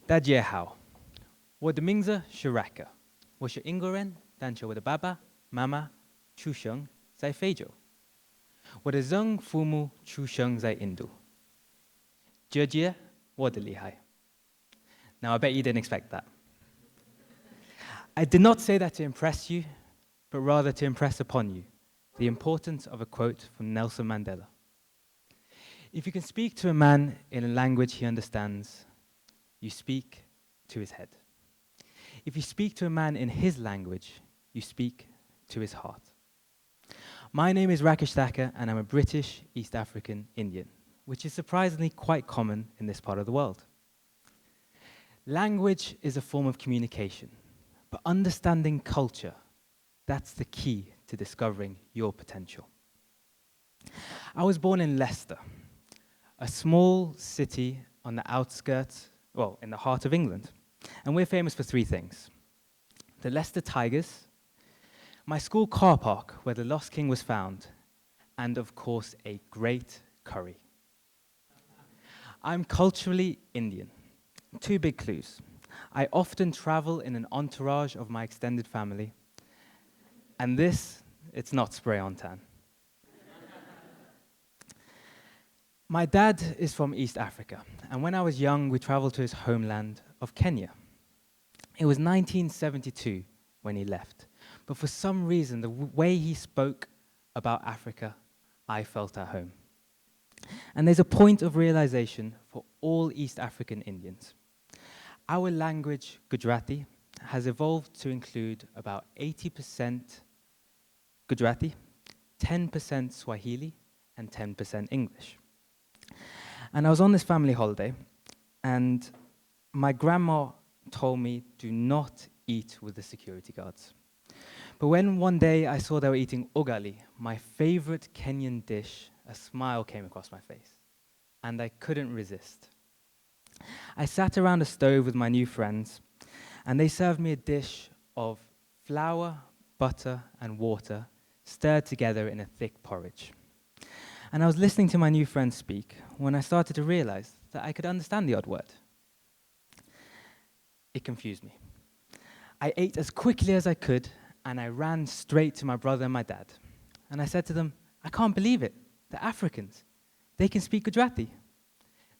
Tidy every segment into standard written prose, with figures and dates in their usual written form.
Dajie hao. Wo de mingze shiraka. Wo shi ingoren, dancho wo de baba, mama, chusheng, zai feijo. Wo de zeng fumu chusheng zai indu. Jie wo de lihai. Now I bet you didn't expect that. I did not say that to impress you, but rather to impress upon you the importance of a quote from Nelson Mandela. If you can speak to a man in a language he understands, you speak to his head. If you speak to a man in his language, you speak to his heart. My name is Rahkesh Thakkar, and I'm a British East African Indian, which is surprisingly quite common in this part of the world. Language is a form of communication, but understanding culture, that's the key to discovering your potential. I was born in Leicester, a small city on the outskirts, well, in the heart of England. And we're famous for three things: the Leicester Tigers, my school car park where the Lost King was found, and of course, a great curry. I'm culturally Indian. Two big clues. I often travel in an entourage of my extended family, and this, it's not spray on tan. My dad is from East Africa, and when I was young, we traveled to his homeland of Kenya. It was 1972 when he left, but for some reason, the way he spoke about Africa, I felt at home. And there's a point of realization for all East African Indians. Our language, Gujarati, has evolved to include about 80% Gujarati, 10% Swahili, and 10% English. And I was on this family holiday, and my grandma told me, do not eat with the security guards. But when one day I saw they were eating ugali, my favorite Kenyan dish, a smile came across my face, and I couldn't resist. I sat around a stove with my new friends, and they served me a dish of flour, butter, and water stirred together in a thick porridge. And I was listening to my new friend speak when I started to realize that I could understand the odd word. It confused me. I ate as quickly as I could, and I ran straight to my brother and my dad. And I said to them, I can't believe it. They're Africans. They can speak Gujarati.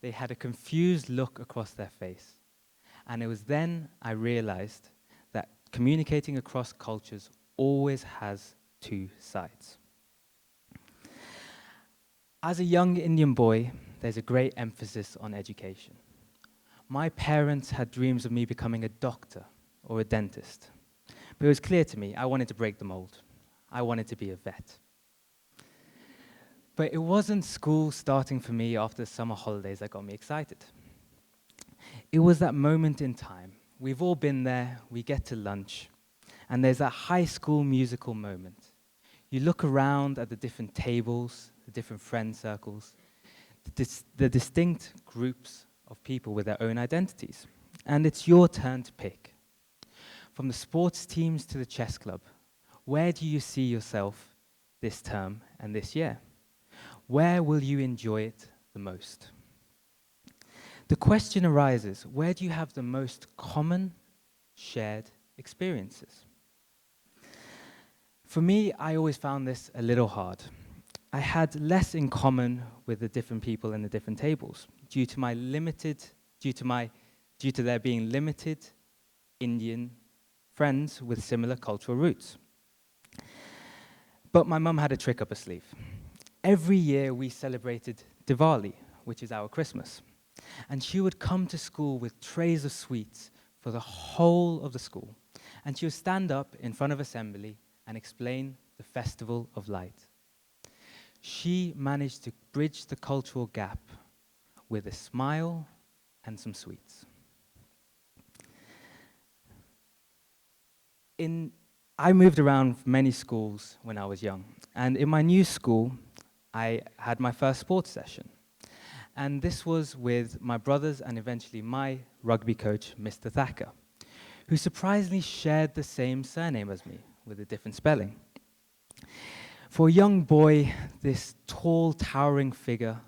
They had a confused look across their face. And it was then I realized that communicating across cultures always has two sides. As a young Indian boy, there's a great emphasis on education. My parents had dreams of me becoming a doctor or a dentist. But it was clear to me I wanted to break the mold. I wanted to be a vet. But it wasn't school starting for me after the summer holidays that got me excited. It was that moment in time. We've all been there, we get to lunch, and there's that high school musical moment. You look around at the different tables, the different friend circles, the distinct groups of people with their own identities. And it's your turn to pick. From the sports teams to the chess club, where do you see yourself this term and this year? Where will you enjoy it the most? The question arises, where do you have the most common, shared experiences? For me, I always found this a little hard. I had less in common with the different people in the different tables due to there being limited Indian friends with similar cultural roots. But my mum had a trick up her sleeve. Every year we celebrated Diwali, which is our Christmas. And she would come to school with trays of sweets for the whole of the school. And she would stand up in front of assembly and explain the festival of light. She managed to bridge the cultural gap with a smile and some sweets. I moved around many schools when I was young, and in my new school, I had my first sports session. And this was with my brothers and eventually my rugby coach, Mr. Thakkar, who surprisingly shared the same surname as me with a different spelling. For a young boy, this tall, towering figure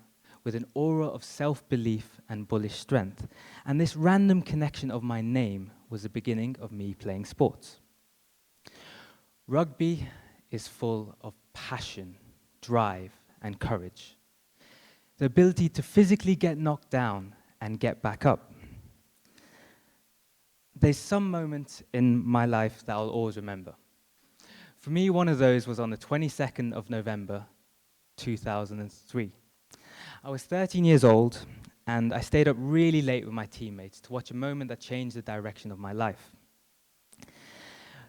with an aura of self-belief and bullish strength. And this random connection of my name was the beginning of me playing sports. Rugby is full of passion, drive, and courage. The ability to physically get knocked down and get back up. There's some moments in my life that I'll always remember. For me, one of those was on the 22nd of November, 2003. I was 13 years old, and I stayed up really late with my teammates to watch a moment that changed the direction of my life.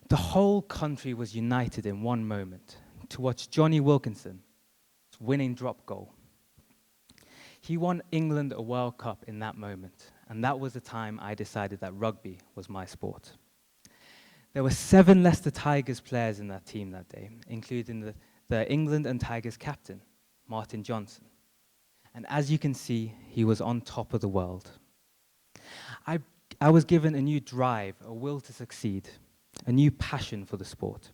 The whole country was united in one moment to watch Johnny Wilkinson's winning drop goal. He won England a World Cup in that moment, and that was the time I decided that rugby was my sport. There were 7 Leicester Tigers players in that team that day, including the England and Tigers captain, Martin Johnson. And as you can see, he was on top of the world. I was given a new drive, a will to succeed, a new passion for the sport.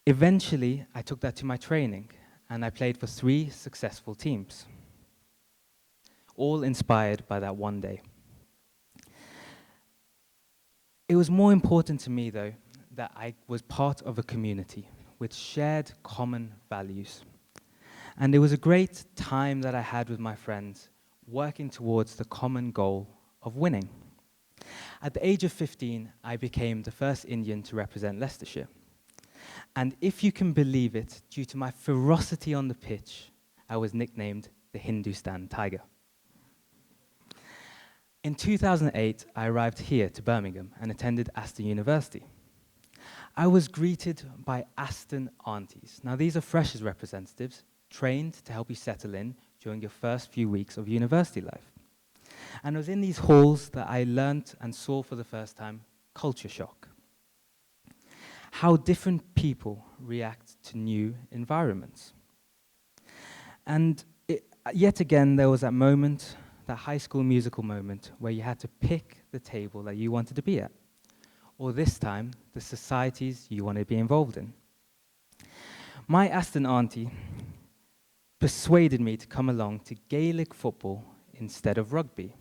Eventually, I took that to my training, and I played for 3 successful teams, all inspired by that one day. It was more important to me, though, that I was part of a community with shared common values. And it was a great time that I had with my friends, working towards the common goal of winning. At the age of 15, I became the first Indian to represent Leicestershire. And if you can believe it, due to my ferocity on the pitch, I was nicknamed the Hindustan Tiger. In 2008, I arrived here to Birmingham and attended Aston University. I was greeted by Aston aunties. Now, these are freshers representatives trained to help you settle in during your first few weeks of university life. And it was in these halls that I learnt and saw for the first time culture shock. How different people react to new environments. And yet again, there was that moment, that high school musical moment, where you had to pick the table that you wanted to be at, or this time, the societies you wanted to be involved in. My Aston auntie persuaded me to come along to Gaelic football instead of rugby.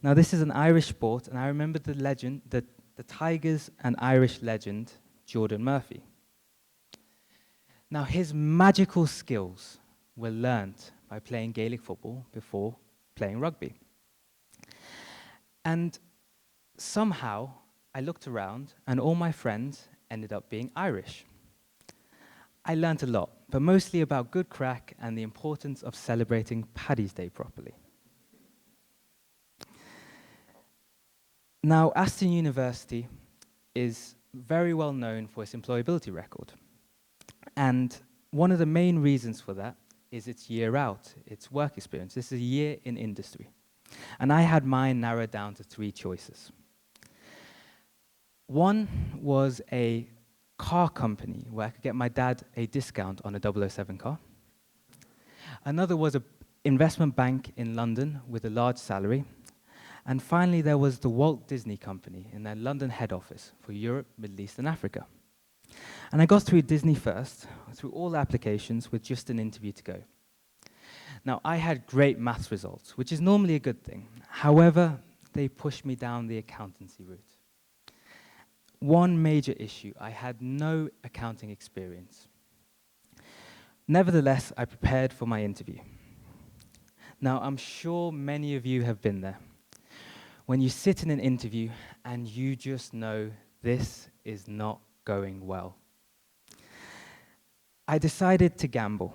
Now, this is an Irish sport, and I remember the legend, the Tigers and Irish legend, Jordan Murphy. Now, his magical skills were learnt by playing Gaelic football before playing rugby. And somehow, I looked around, and all my friends ended up being Irish. I learnt a lot, but mostly about good crack and the importance of celebrating Paddy's Day properly. Now, Aston University is very well known for its employability record. And one of the main reasons for that is its year out, its work experience. This is a year in industry. And I had mine narrowed down to 3 choices. One was a car company where I could get my dad a discount on a 007 car. Another was an investment bank in London with a large salary. And finally, there was the Walt Disney Company in their London head office for Europe, Middle East, and Africa. And I got through Disney first, through all the applications with just an interview to go. Now, I had great maths results, which is normally a good thing. However, they pushed me down the accountancy route. One major issue, I had no accounting experience. Nevertheless, I prepared for my interview. Now, I'm sure many of you have been there. When you sit in an interview and you just know this is not going well. I decided to gamble,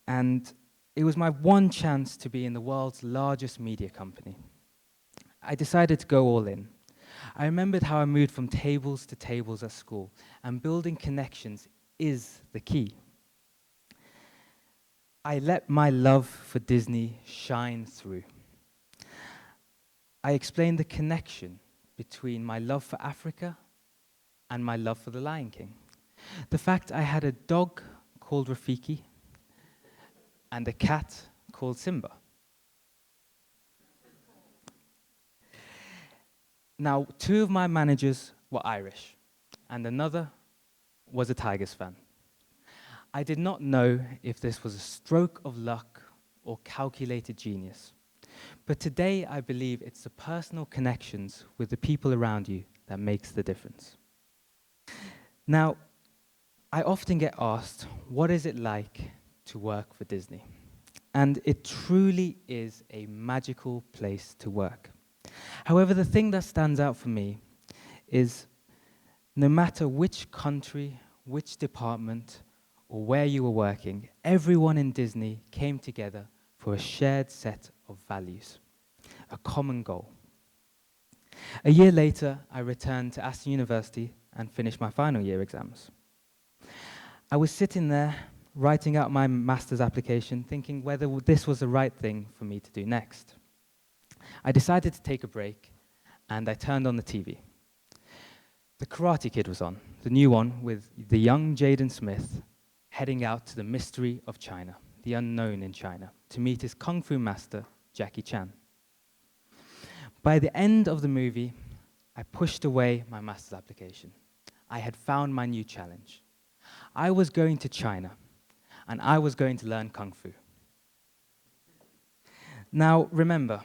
and it was my one chance to be in the world's largest media company. I decided to go all in. I remembered how I moved from tables to tables at school, and building connections is the key. I let my love for Disney shine through. I explained the connection between my love for Africa and my love for the Lion King. The fact I had a dog called Rafiki and a cat called Simba. Now, 2 of my managers were Irish, and another was a Tigers fan. I did not know if this was a stroke of luck or calculated genius. But today, I believe it's the personal connections with the people around you that makes the difference. Now, I often get asked, what is it like to work for Disney? And it truly is a magical place to work. However, the thing that stands out for me is no matter which country, which department, or where you were working, everyone in Disney came together for a shared set of values, a common goal. A year later, I returned to Aston University and finished my final year exams. I was sitting there writing out my master's application, thinking whether this was the right thing for me to do next. I decided to take a break, and I turned on the TV. The Karate Kid was on, the new one with the young Jaden Smith heading out to the mystery of China, the unknown in China, to meet his kung fu master, Jackie Chan. By the end of the movie, I pushed away my master's application. I had found my new challenge. I was going to China, and I was going to learn kung fu. Now, remember,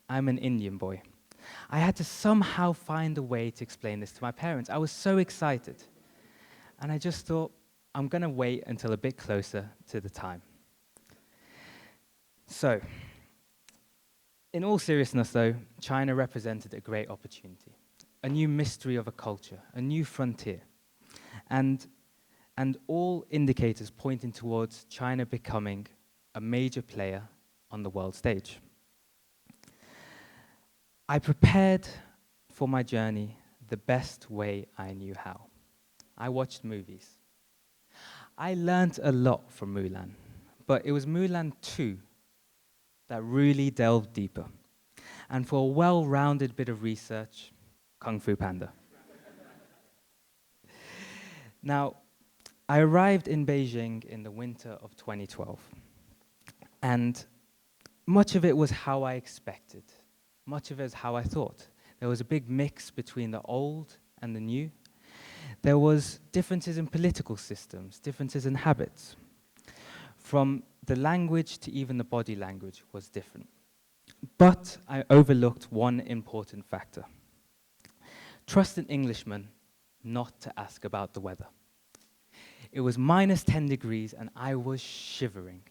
I'm an Indian boy. I had to somehow find a way to explain this to my parents. I was so excited. And I just thought, I'm going to wait until a bit closer to the time. So, in all seriousness though, China represented a great opportunity, a new mystery of a culture, a new frontier, and all indicators pointing towards China becoming a major player on the world stage. I prepared for my journey the best way I knew how. I watched movies. I learned a lot from Mulan, but it was Mulan 2 that really delved deeper. And for a well-rounded bit of research, Kung Fu Panda. Now, I arrived in Beijing in the winter of 2012, and much of it was how I expected. Much of it is how I thought. There was a big mix between the old and the new. There was differences in political systems, differences in habits. From the language to even the body language was different. But I overlooked one important factor. Trust an Englishman not to ask about the weather. It was minus 10 degrees and I was shivering.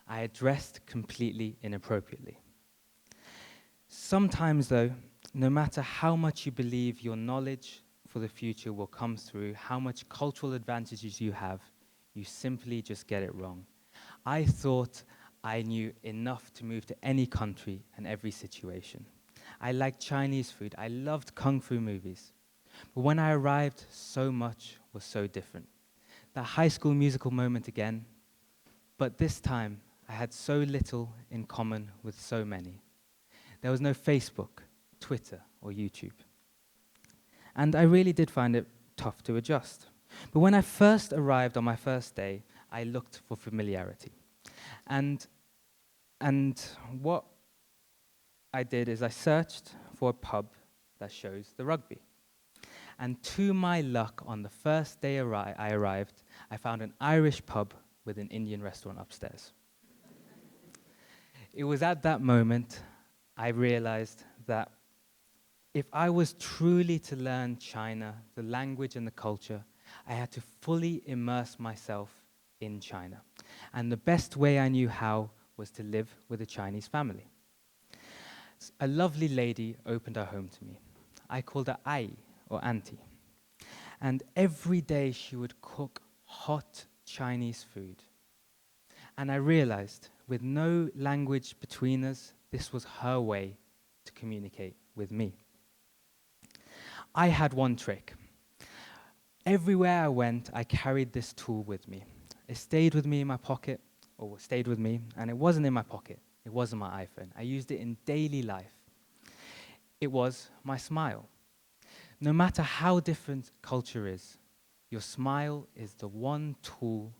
I had dressed completely inappropriately. Sometimes though, no matter how much you believe your knowledge for the future will come through, how much cultural advantages you have, you simply just get it wrong. I thought I knew enough to move to any country and every situation. I liked Chinese food. I loved kung fu movies. But when I arrived, so much was so different. That High School Musical moment again, but this time I had so little in common with so many. There was no Facebook, Twitter, or YouTube. And I really did find it tough to adjust. But when I first arrived on my first day, I looked for familiarity. And what I did is I searched for a pub that shows the rugby. And to my luck, on the first day I arrived, I found an Irish pub with an Indian restaurant upstairs. It was at that moment I realized that if I was truly to learn China, the language and the culture, I had to fully immerse myself in China. And the best way I knew how was to live with a Chinese family. A lovely lady opened her home to me. I called her Ai, or Auntie. And every day she would cook hot Chinese food. And I realized, with no language between us, this was her way to communicate with me. I had one trick. Everywhere I went, I carried this tool with me. It stayed with me in my pocket, or stayed with me, and it wasn't in my pocket. It wasn't my iPhone. I used it in daily life. It was my smile. No matter how different culture is, your smile is the one tool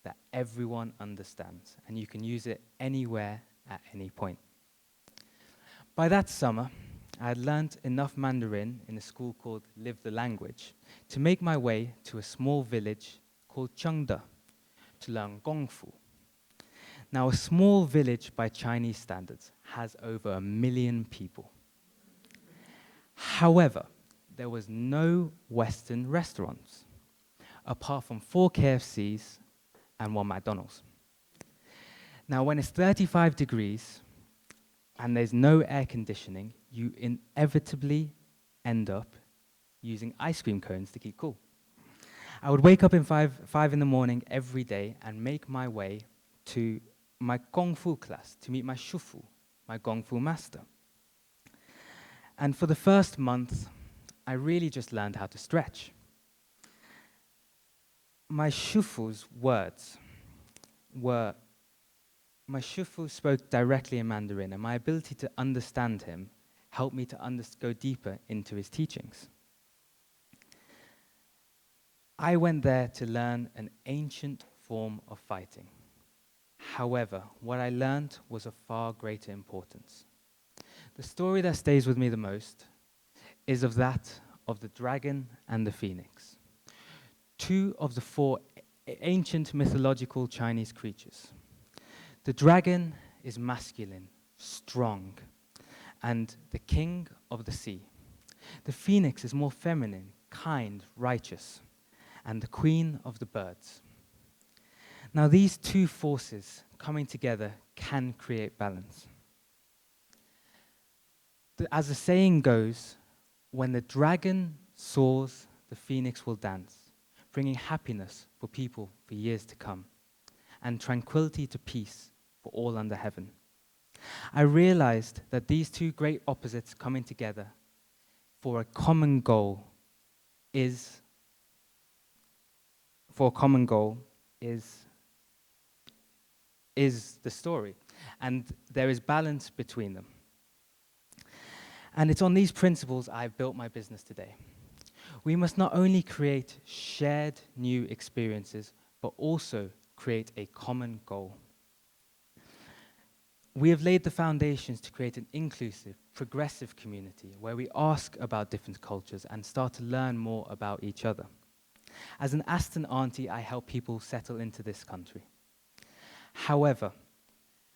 that everyone understands, and you can use it anywhere at any point. By that summer, I had learned enough Mandarin in a school called Live the Language to make my way to a small village called Chengde to learn Gong Fu. Now, a small village by Chinese standards has over 1 million people. However, there was no Western restaurants, apart from 4 KFCs and 1 McDonald's. Now, when it's 35 degrees and there's no air conditioning, you inevitably end up using ice cream cones to keep cool. I would wake up in 5 in the morning every day and make my way to my Kung Fu class to meet my Shufu, my Kung Fu master. And for the first month, I really just learned how to stretch. My Shufu's words were, my Shufu spoke directly in Mandarin, and my ability to understand him helped me to go deeper into his teachings. I went there to learn an ancient form of fighting. However, what I learned was of far greater importance. The story that stays with me the most is of that of the dragon and the phoenix, 2 of the 4 ancient mythological Chinese creatures. The dragon is masculine, strong, and the king of the sea. The phoenix is more feminine, kind, righteous, and the queen of the birds. Now, these 2 forces coming together can create balance. As the saying goes, when the dragon soars, the phoenix will dance, bringing happiness for people for years to come, and tranquility to peace for all under heaven. I realized that these 2 great opposites coming together for a common goal is the story, and there is balance between them. And it's on these principles I've built my business today. We must not only create shared new experiences, but also create a common goal. We have laid the foundations to create an inclusive, progressive community where we ask about different cultures and start to learn more about each other. As an Aston auntie, I help people settle into this country. However,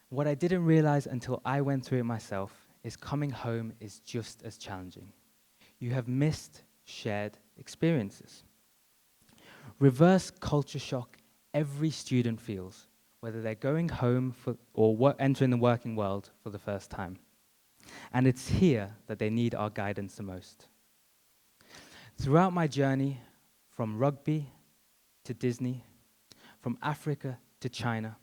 what I didn't realize until I went through it myself is coming home is just as challenging. You have missed shared experiences. Reverse culture shock every student feels, whether they're going home or entering the working world for the first time. And it's here that they need our guidance the most. Throughout my journey, from rugby to Disney, from Africa to China,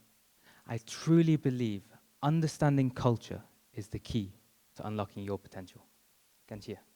I truly believe understanding culture is the key to unlocking your potential. 感谢。